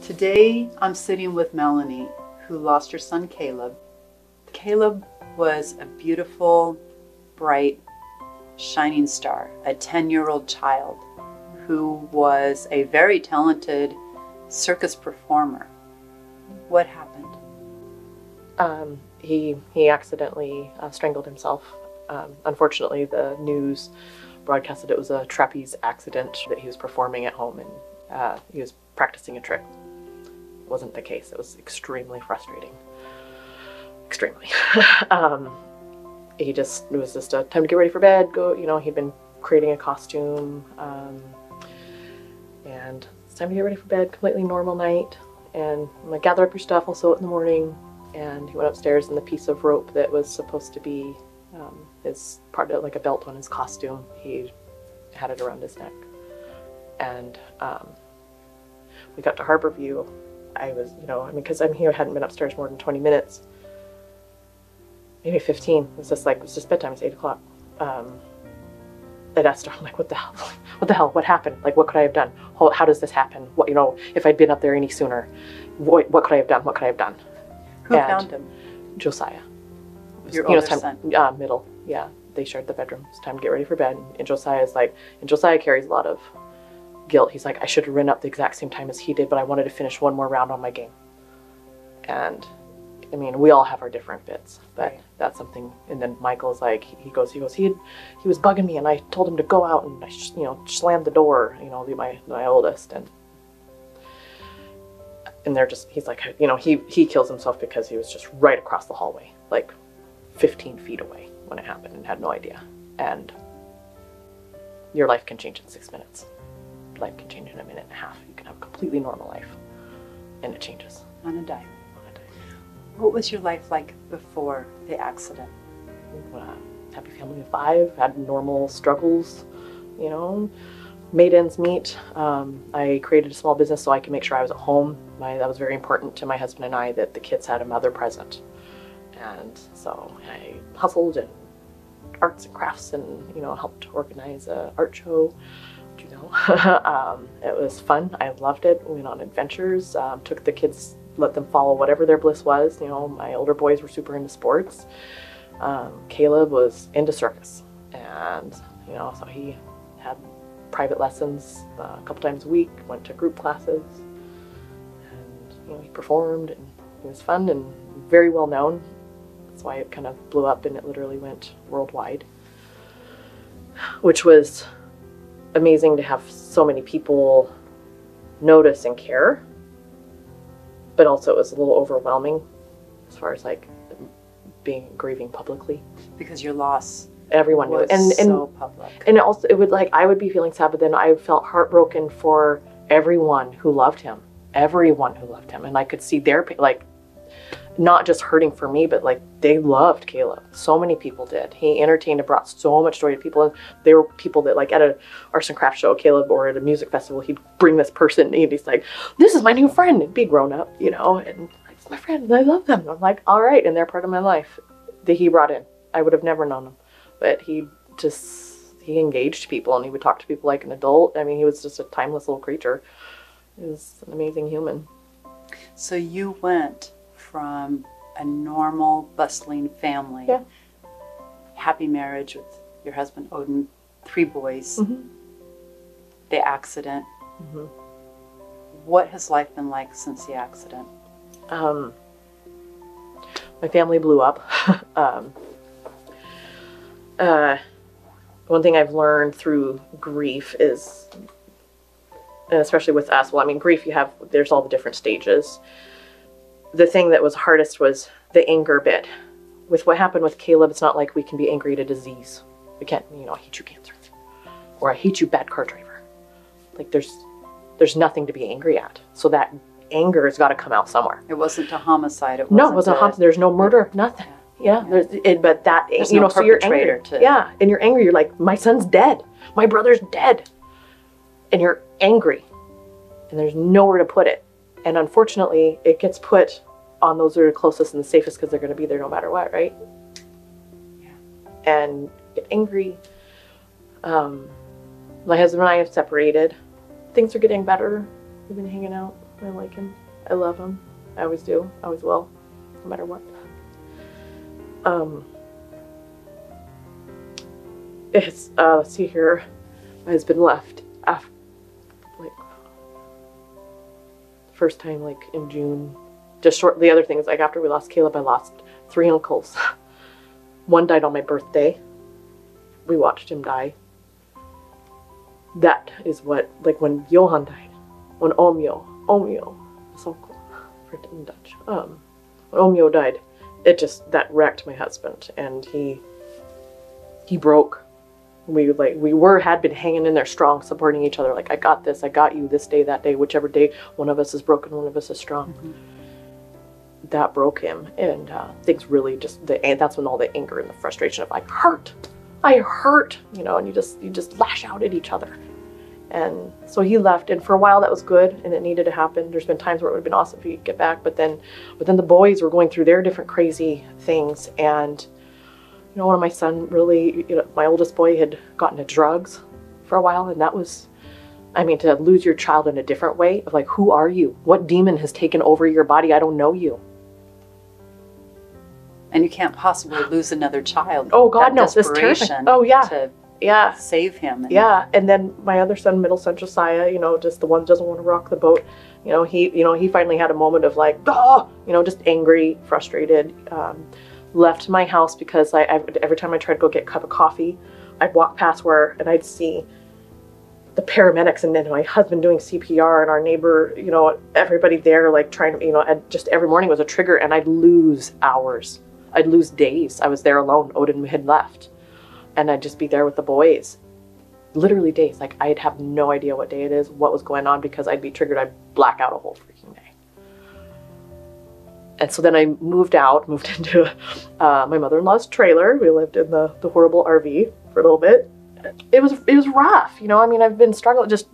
Today I'm sitting with Melanie, who lost her son Caleb. Caleb was a beautiful, bright, shining star, a 10-year-old child who was a very talented circus performer. What happened? He accidentally strangled himself. Unfortunately, the news broadcasted it was a trapeze accident, that he was performing at home and he was practicing a trick. It wasn't the case. It was extremely frustrating. Extremely. It was just a time to get ready for bed. He'd been creating a costume, and it's time to get ready for bed. Completely normal night. And I'm like, gather up your stuff, I'll sew it in the morning. And he went upstairs, and the piece of rope that was supposed to be his part of like a belt on his costume, he had it around his neck. And we got to Harborview. I was, because I'm here, I hadn't been upstairs more than 20 minutes, maybe 15. It was just bedtime. It's 8 o'clock. I'd asked her, I'm like, what the hell? What the hell? What happened? Like, what could I have done? How does this happen? What, if I'd been up there any sooner, what could I have done? What could I have done? Who found him? Josiah. Your older son? Middle. Yeah, they shared the bedroom. It's time to get ready for bed. And Josiah carries a lot of guilt. He's like, I should have run up the exact same time as he did, but I wanted to finish one more round on my game. And I mean, we all have our different bits, but right. That's something. And then Michael's like, he was bugging me, and I told him to go out, and I slammed the door. My oldest, and they're just, he's like, he kills himself because he was just right across the hallway, like 15 feet away when it happened, and had no idea. And your life can change in 6 minutes. Life can change in a minute and a half. You can have a completely normal life, and it changes on a dime. What was your life like before the accident? Happy family of 5, had normal struggles, made ends meet. I created a small business so I could make sure I was at home. That was very important to my husband and I, that the kids had a mother present. And so I hustled and arts and crafts, and helped organize an art show. It was fun. I loved it. We went on adventures, took the kids, let them follow whatever their bliss was. My older boys were super into sports. Caleb was into circus, and so he had private lessons a couple times a week, went to group classes, and he performed, and it was fun and very well known. That's why it kind of blew up, and it literally went worldwide, which was amazing to have so many people notice and care. But also it was a little overwhelming as far as like grieving publicly. Because your loss, everyone knew, and so public. And also I would be feeling sad, but then I felt heartbroken for everyone who loved him. Everyone who loved him. And I could see their, not just hurting for me, but they loved Caleb. So many people did. He entertained and brought so much joy to people. And there were people that at a arts and crafts show, Caleb, or at a music festival, he'd bring this person, and he's like, this is my new friend, and be grown up, and it's my friend, I love them. I'm like, all right, and they're part of my life that he brought in. I would have never known him, but he engaged people, and he would talk to people like an adult. I mean, he was just a timeless little creature. He was an amazing human. So you went from a normal, bustling family, yeah, happy marriage with your husband Odin, 3 boys, mm-hmm. the accident. Mm-hmm. What has life been like since the accident? My family blew up. One thing I've learned through grief is, and especially with us, grief, there's all the different stages. The thing that was hardest was the anger bit. With what happened with Caleb, it's not like we can be angry at a disease. We can't, I hate you, cancer, or I hate you, bad car driver. There's nothing to be angry at. So that anger has got to come out somewhere. It wasn't a homicide. It wasn't a homicide. There's no murder, nothing. Yeah. But that, there's no so you're angry. Yeah, and you're angry. You're like, my son's dead. My brother's dead. And you're angry. And there's nowhere to put it. And unfortunately, it gets put on those that are closest and the safest, because they're going to be there no matter what, right? Yeah. And get angry. My husband and I have separated. Things are getting better. We've been hanging out. I like him. I love him. I always do. I always will, no matter what. It's let's see here. My husband left after, like, first time like in June. Just short. The other thing is, like, after we lost Caleb, I lost 3 uncles. One died on my birthday. We watched him die. That is what, like, when Johan died, when Omeo, that's so cool, in Dutch. When Omeo died, it just, that wrecked my husband, and he broke. We had been hanging in there strong, supporting each other. Like, I got this, I got you, this day, that day, whichever day, one of us is broken, one of us is strong. Mm-hmm. That broke him, and things really just, and that's when all the anger and the frustration of, I hurt, you know, and you just lash out at each other. And so he left, and for a while that was good, and it needed to happen. There's been times where it would have been awesome if he could get back, but then the boys were going through their different crazy things, and you know, one of my son really, you know, my oldest boy had gotten into drugs for a while, and that was, I mean, to lose your child in a different way of, like, who are you? What demon has taken over your body? I don't know you. And you can't possibly lose another child. Oh God, no! This terrifying. Oh yeah, to save him. And then my other son, middle son Josiah, you know, just the one that doesn't want to rock the boat. You know, he finally had a moment of, like, you know, just angry, frustrated. Left my house because I every time I tried to go get a cup of coffee, I'd walk past where, and I'd see the paramedics, and then my husband doing CPR, and our neighbor, you know, everybody there, like, trying to, you know, and just every morning was a trigger, and I'd lose hours. I'd lose days. I was there alone. Odin had left. And I'd just be there with the boys. Literally days. Like, I'd have no idea what day it is, what was going on, because I'd be triggered. I'd black out a whole freaking day. And so then I moved into my mother-in-law's trailer. We lived in the horrible RV for a little bit. It was rough. You know, I mean, I've been struggling, just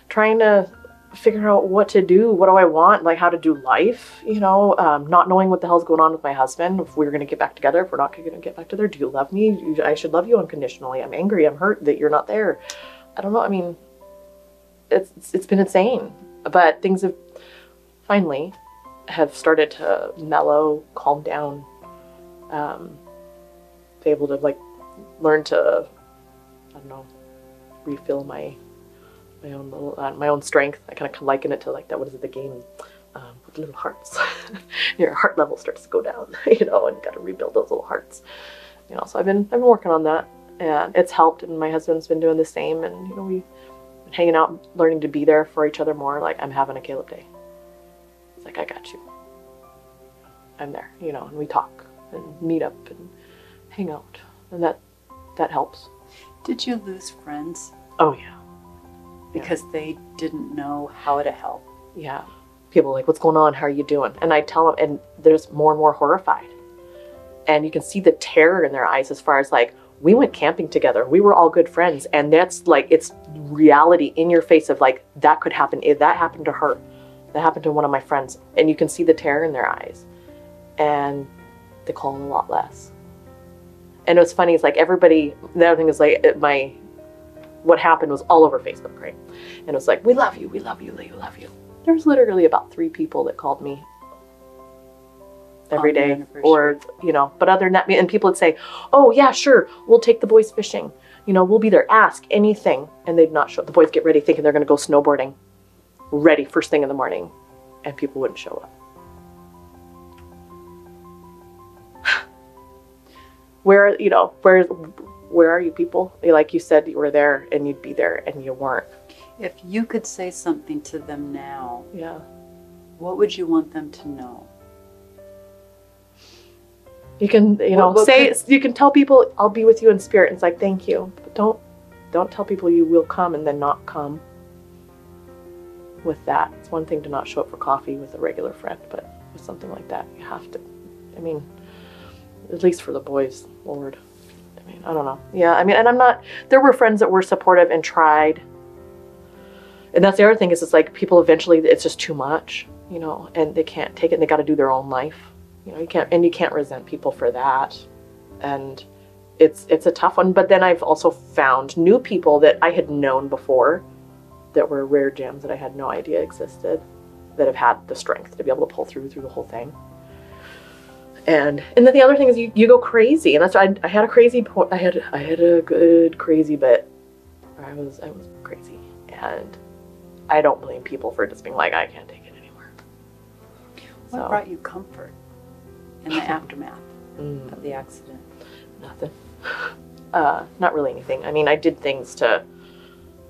trying to figure out what to do, what do I want, like, how to do life, you know, not knowing what the hell's going on with my husband, if we were going to get back together, if we're not going to get back together. Do you love me? I should love you unconditionally. I'm angry. I'm hurt that you're not there. I don't know. I mean, it's been insane, but things have finally have started to mellow, calm down, be able to, like, learn to, I don't know, refill my own little, my own strength. I kind of liken it to, like, that, what is it, the game with little hearts. Your heart level starts to go down, you know, and you got to rebuild those little hearts, you know. So I've been working on that, and it's helped. And my husband's been doing the same, and, you know, we've been hanging out, learning to be there for each other more. Like, I'm having a Caleb day. It's like, I got you. I'm there, you know, and we talk and meet up and hang out, and that helps. Did you lose friends? Oh yeah. Because they didn't know how to help. Yeah. People are like, what's going on? How are you doing? And I tell them, and they're just more and more horrified. And you can see the terror in their eyes as far as, like, we went camping together. We were all good friends. And that's, like, it's reality in your face of, like, that could happen. If that happened to her, that happened to one of my friends. And you can see the terror in their eyes. And they call them a lot less. And what's funny is, like, everybody, the other thing is, like, what happened was all over Facebook, right? And it was like, we love you, we love you, we love you. There's literally about 3 people that called me every day, or, you know, but other than that, and people would say, oh yeah, sure, we'll take the boys fishing. You know, we'll be there, ask anything. And they'd not show up. The boys get ready thinking they're going to go snowboarding, ready first thing in the morning, and people wouldn't show up. Where, you know, where are you people? Like you said, you were there, and you'd be there, and you weren't. If you could say something to them now, yeah, what would you want them to know? You can, you know, you can tell people, I'll be with you in spirit. And it's like, thank you. But don't tell people you will come and then not come with that. It's one thing to not show up for coffee with a regular friend, but with something like that, you have to, I mean, at least for the boys, Lord. I mean, I don't know. Yeah, I mean, and there were friends that were supportive and tried. And that's the other thing is, it's like, people eventually, it's just too much, you know, and they can't take it, and they got to do their own life. You know, you can't resent people for that. And it's a tough one. But then I've also found new people that I had known before that were rare gems that I had no idea existed. that have had the strength to be able to pull through the whole thing. And then the other thing is you go crazy, and that's why I had a crazy point. I had a good crazy bit where I was crazy, and I don't blame people for just being like, I can't take it anymore. What brought you comfort in the aftermath of the accident? Nothing. Not really anything. I mean, I did things to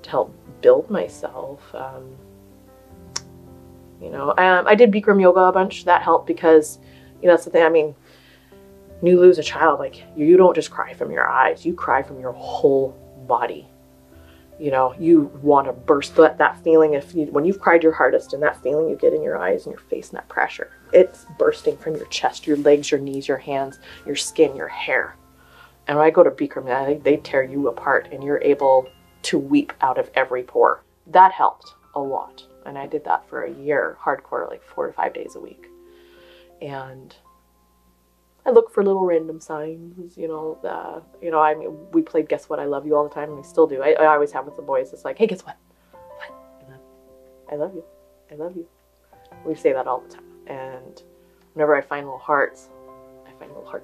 help build myself. You know, I did Bikram yoga a bunch. That helped because, you know, that's the thing. I mean, when you lose a child, like, you don't just cry from your eyes. You cry from your whole body. You know, you want to burst that feeling when you've cried your hardest, and that feeling you get in your eyes and your face and that pressure, it's bursting from your chest, your legs, your knees, your hands, your skin, your hair. And when I go to Bikram, they tear you apart, and you're able to weep out of every pore. That helped a lot. And I did that for a year, hardcore, like 4 to 5 days a week. And I look for little random signs, you know. I mean, we played Guess What, I Love You all the time, and we still do. I always have with the boys. It's like, hey, guess what? What? And then, I love you. I love you. We say that all the time. And whenever I find little hearts,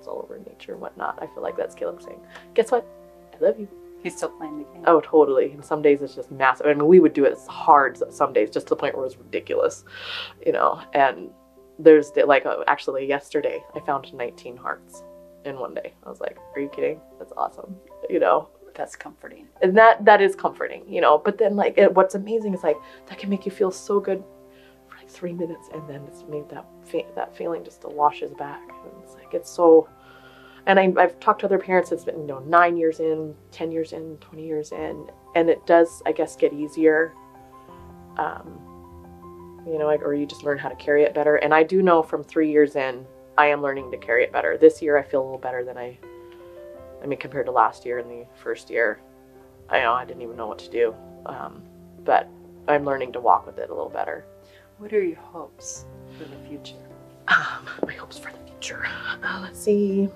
all over nature and whatnot, I feel like that's Caleb saying, guess what? I love you. He's still playing the game. Oh, totally. And some days it's just massive. I mean, we would do it hard some days, just to the point where it was ridiculous, you know. And there's like, actually yesterday I found 19 hearts in one day. I was like, are you kidding? That's awesome, you know. That's comforting. And that is comforting, you know. But then, like, what's amazing is, like, that can make you feel so good for like 3 minutes, and then it's made that feeling just washes back. And it's like, it's so. And I've talked to other parents. It's been, you know, 9 years in, 10 years in, 20 years in, and it does, I guess, get easier. You know, or you just learn how to carry it better. And I do know from 3 years in, I am learning to carry it better. This year, I feel a little better than I mean, compared to last year. In the first year, I didn't even know what to do. But I'm learning to walk with it a little better. What are your hopes for the future? My hopes for the future. Let's see.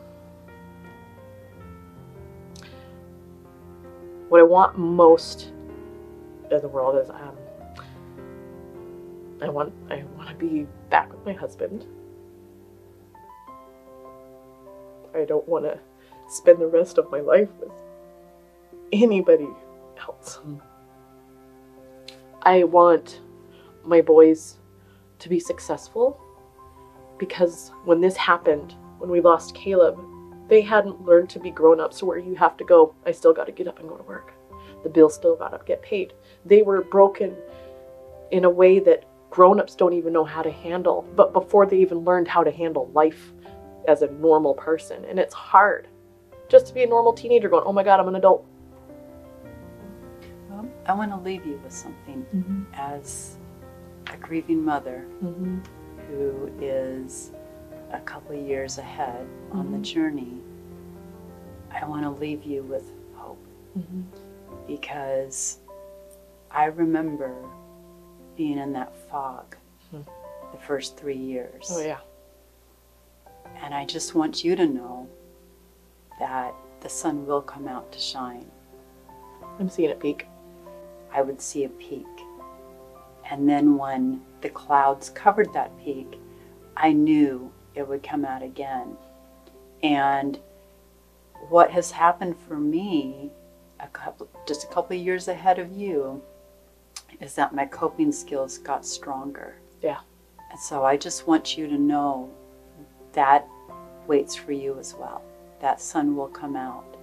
What I want most in the world is I want to be back with my husband. I don't want to spend the rest of my life with anybody else. I want my boys to be successful, because when this happened, when we lost Caleb, they hadn't learned to be grown-ups, where you have to go, I still got to get up and go to work. The bills still got to get paid. They were broken in a way that grown-ups don't even know how to handle, but before they even learned how to handle life as a normal person. And it's hard just to be a normal teenager going, oh my God, I'm an adult. Well, I want to leave you with something as a grieving mother who is a couple of years ahead on the journey. I want to leave you with hope, because I remember being in that fog the first 3 years. Oh yeah. And I just want you to know that the sun will come out to shine. I'm seeing it peak. I would see a peak. And then when the clouds covered that peak, I knew it would come out again. And what has happened for me, just a couple of years ahead of you, is that my coping skills got stronger. Yeah. And so I just want you to know that waits for you as well. That sun will come out,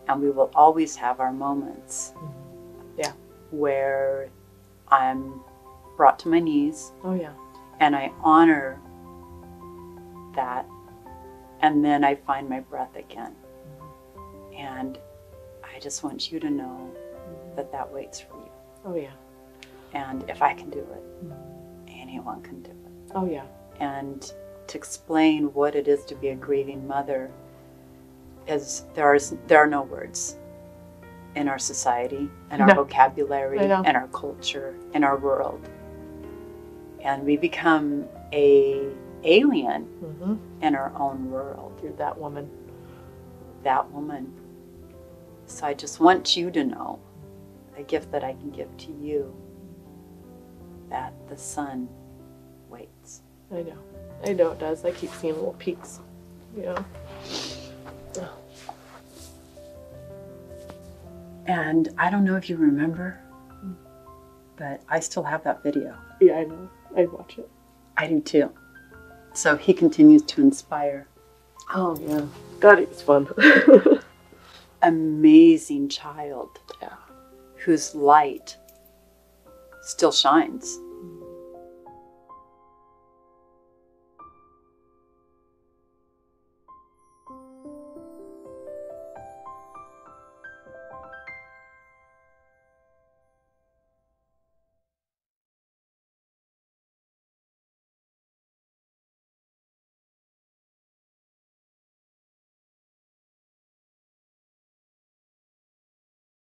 and we will always have our moments where I'm brought to my knees. Oh yeah. And I honor that, and then I find my breath again. And I just want you to know that that waits for you. Oh yeah. And if I can do it, anyone can do it. Oh yeah. And to explain what it is to be a grieving mother is there are no words in our society, in our vocabulary, in our culture, in our world. And we become a alien in our own world. You're that woman. That woman. So I just want you to know the gift that I can give to you, that the sun weights. I know. I know it does. I keep seeing little peaks. Yeah. And I don't know if you remember, but I still have that video. Yeah, I know. I'd watch it. I do too. So he continues to inspire. Oh, yeah. God, it's fun. Amazing child. Yeah. Whose light still shines.